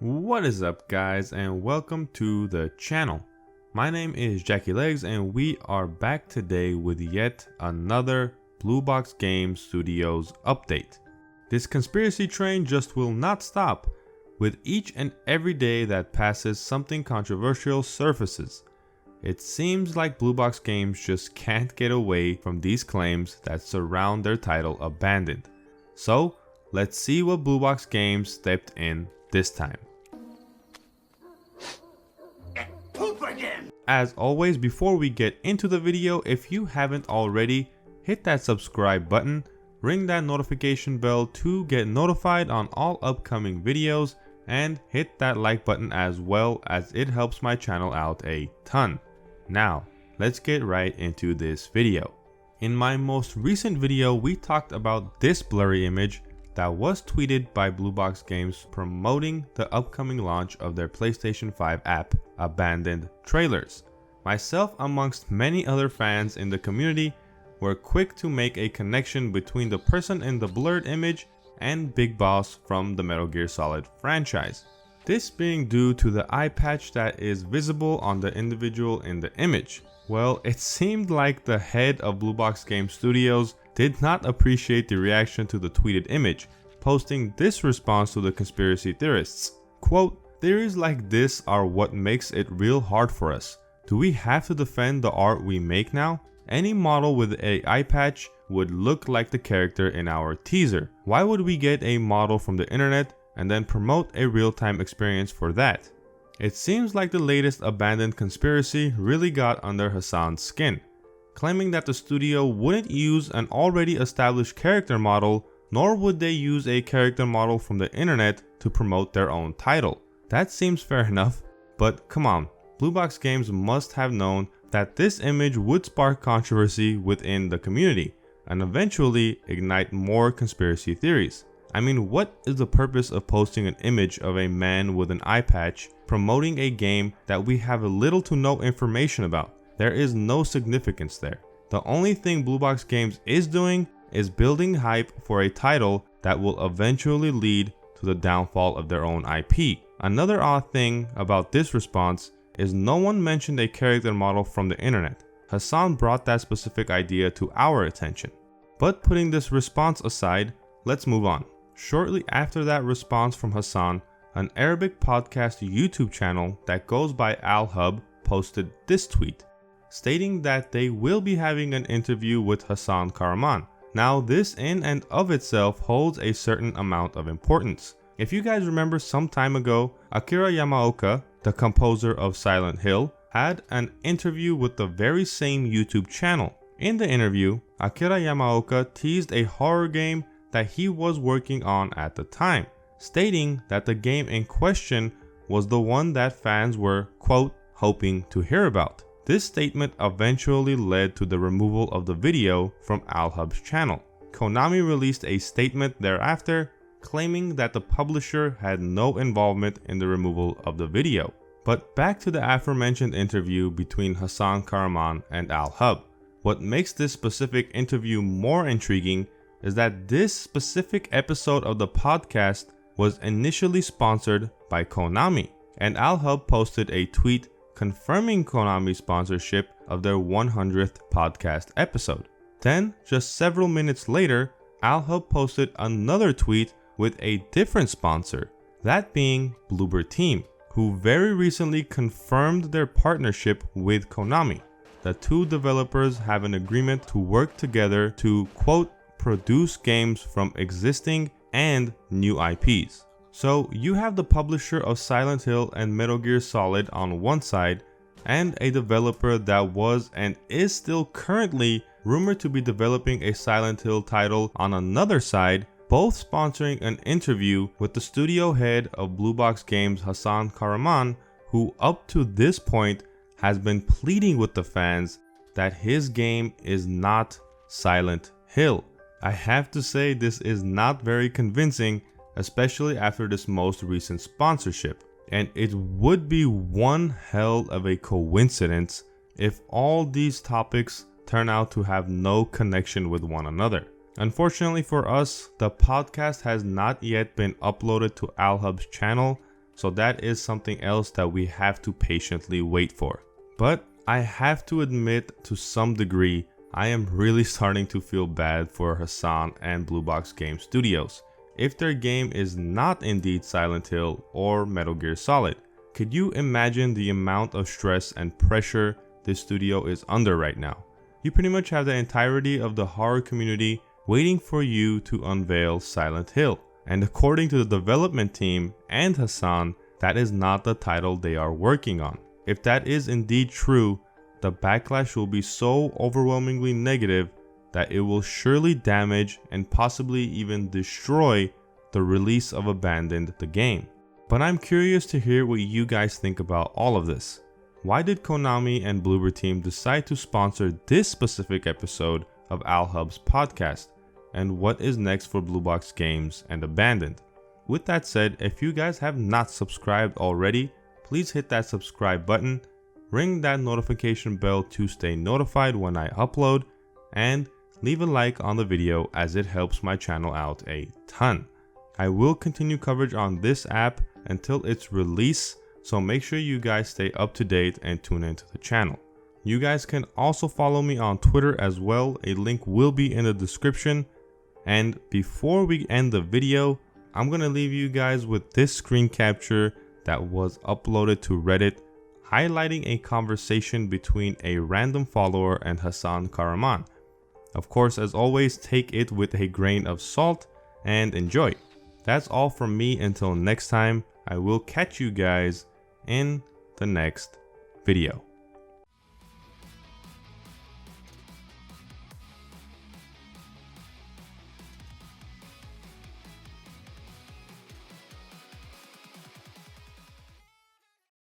What is up, guys, and welcome to the channel. My name is Jacky Legz, and we are back today with yet another Blue Box Game Studios update. This conspiracy train just will not stop. With each and every day that passes, something controversial surfaces. It seems like Blue Box Games just can't get away from these claims that surround their title Abandoned. So, let's see what Blue Box Games stepped in this time. As always, before we get into the video, if you haven't already, hit that subscribe button, ring that notification bell to get notified on all upcoming videos, and hit that like button as well, as it helps my channel out a ton. Now, let's get right into this video. In my most recent video, we talked about this blurry image that was tweeted by Blue Box Games promoting the upcoming launch of their PlayStation 5 app, Abandoned Trailers. Myself, amongst many other fans in the community, were quick to make a connection between the person in the blurred image and Big Boss from the Metal Gear Solid franchise. This being due to the eye patch that is visible on the individual in the image. Well, it seemed like the head of Blue Box Game Studios did not appreciate the reaction to the tweeted image, posting this response to the conspiracy theorists. Quote, "Theories like this are what makes it real hard for us. Do we have to defend the art we make now? Any model with an eye patch would look like the character in our teaser. Why would we get a model from the internet and then promote a real-time experience for that?" It seems like the latest Abandoned conspiracy really got under Hassan's skin, claiming that the studio wouldn't use an already established character model, nor would they use a character model from the internet to promote their own title. That seems fair enough, but come on, Blue Box Games must have known that this image would spark controversy within the community and eventually ignite more conspiracy theories. I mean, what is the purpose of posting an image of a man with an eye patch promoting a game that we have little to no information about? There is no significance there. The only thing Blue Box Games is doing is building hype for a title that will eventually lead to the downfall of their own IP. Another odd thing about this response is no one mentioned a character model from the internet. Hassan brought that specific idea to our attention. But putting this response aside, let's move on. Shortly after that response from Hassan, an Arabic podcast YouTube channel that goes by Al-Hub posted this tweet, stating that they will be having an interview with Hassan Karaman. Now, this in and of itself holds a certain amount of importance. If you guys remember, some time ago, Akira Yamaoka, the composer of Silent Hill, had an interview with the very same YouTube channel. In the interview, Akira Yamaoka teased a horror game that he was working on at the time, stating that the game in question was the one that fans were, quote, hoping to hear about. This statement eventually led to the removal of the video from Al-Hub's channel. Konami released a statement thereafter, claiming that the publisher had no involvement in the removal of the video. But back to the aforementioned interview between Hassan Karaman and Al-Hub. What makes this specific interview more intriguing is that this specific episode of the podcast was initially sponsored by Konami, and Al-Hub posted a tweet confirming Konami's sponsorship of their 100th podcast episode. Then, just several minutes later, Al-Hub posted another tweet with a different sponsor, that being Bloober Team, who very recently confirmed their partnership with Konami. The two developers have an agreement to work together to, quote, produce games from existing and new IPs. So you have the publisher of Silent Hill and Metal Gear Solid on one side, and a developer that was and is still currently rumored to be developing a Silent Hill title on another side, both sponsoring an interview with the studio head of Blue Box Games, Hassan Karaman, who up to this point has been pleading with the fans that his game is not Silent Hill. I have to say, this is not very convincing, especially after this most recent sponsorship. And it would be one hell of a coincidence if all these topics turn out to have no connection with one another. Unfortunately for us, the podcast has not yet been uploaded to Al-Hub's channel, so that is something else that we have to patiently wait for. But I have to admit, to some degree, I am really starting to feel bad for Hassan and Blue Box Game Studios if their game is not indeed Silent Hill or Metal Gear Solid. Could you imagine the amount of stress and pressure this studio is under right now? You pretty much have the entirety of the horror community waiting for you to unveil Silent Hill. And according to the development team and Hassan, that is not the title they are working on. If that is indeed true, the backlash will be so overwhelmingly negative that it will surely damage and possibly even destroy the release of Abandoned the game. But I'm curious to hear what you guys think about all of this. Why did Konami and Bloober Team decide to sponsor this specific episode of AlHub's podcast? And what is next for Blue Box Games and Abandoned? With that said, if you guys have not subscribed already, please hit that subscribe button, ring that notification bell to stay notified when I upload, and leave a like on the video as it helps my channel out a ton. I will continue coverage on this app until its release, so make sure you guys stay up to date and tune into the channel. You guys can also follow me on Twitter as well, a link will be in the description. And before we end the video, I'm gonna leave you guys with this screen capture that was uploaded to Reddit, highlighting a conversation between a random follower and Hassan Karaman. Of course, as always, take it with a grain of salt and enjoy. That's all from me until next time. I will catch you guys in the next video.